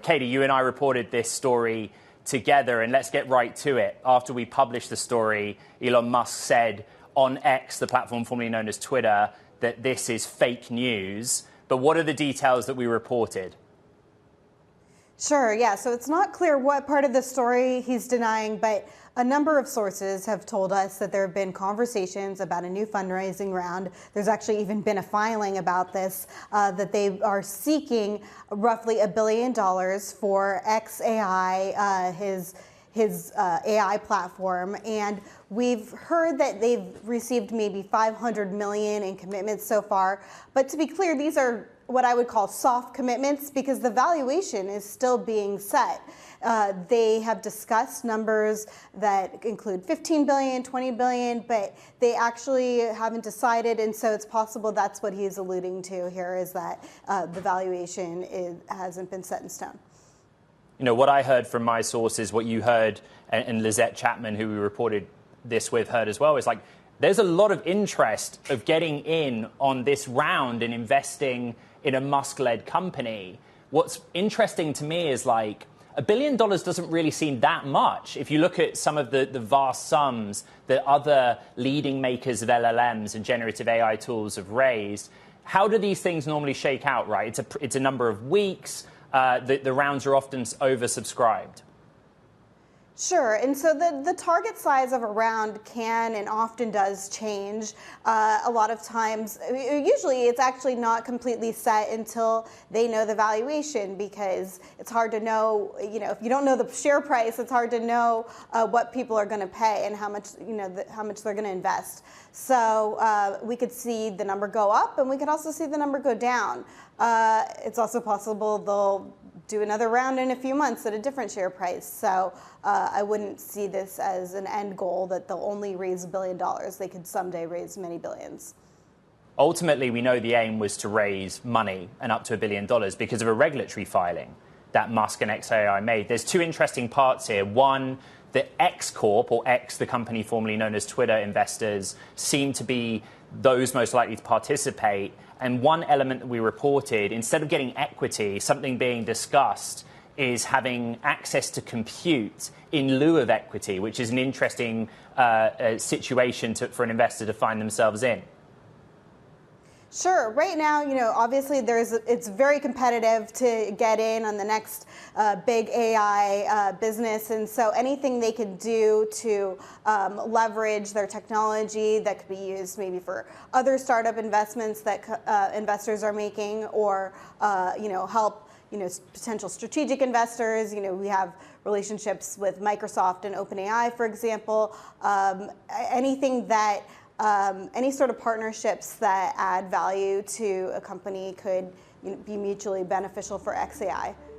Katie, you and I reported this story together, and let's get right to it. After we published the story, Elon Musk said on X, the platform formerly known as Twitter, that this is fake news. But what are the details that we reported? Sure, yeah. So it's not clear what part of the story he's denying, but a number of sources have told us that there have been conversations about a new fundraising round. There's actually even been a filing about this, that they are seeking roughly $1 billion for XAI, his AI platform. And we've heard that they've received maybe $500 million in commitments so far. But to be clear, these are what I would call soft commitments because the valuation is still being set. They have discussed numbers that include 15 billion, 20 billion, but they actually haven't decided. And so it's possible that's what he's alluding to here is that the valuation hasn't been set in stone. You know, what I heard from my sources, what you heard, and Lizette Chapman, who we reported this with, heard as well, is like there's a lot of interest of getting in on this round and investing in a Musk-led company. What's interesting to me is like $1 billion doesn't really seem that much. If you look at some of the vast sums that other leading makers of LLMs and generative AI tools have raised, how do these things normally shake out, right? It's a number of weeks. The rounds are often oversubscribed. Sure, and so the target size of a round can and often does change. A lot of times, usually it's actually not completely set until they know the valuation because it's hard to know, if you don't know the share price, it's hard to know what people are going to pay and how much, how much they're going to invest. So we could see the number go up and we could also see the number go down. It's also possible they'll do another round in a few months at a different share price. So I wouldn't see this as an end goal that they'll only raise $1 billion. They could someday raise many billions. Ultimately, we know the aim was to raise money and up to $1 billion because of a regulatory filing that Musk and XAI made. There's two interesting parts here. One, the X Corp, or X, the company formerly known as Twitter, investors seem to be those most likely to participate. And one element that we reported, instead of getting equity, something being discussed is having access to compute in lieu of equity, which is an interesting situation for an investor to find themselves in. Sure. Right now, obviously it's very competitive to get in on the next big AI business. And so anything they can do to leverage their technology that could be used maybe for other startup investments that investors are making or, help, potential strategic investors. We have relationships with Microsoft and OpenAI, for example. Anything that any sort of partnerships that add value to a company could be mutually beneficial for XAI.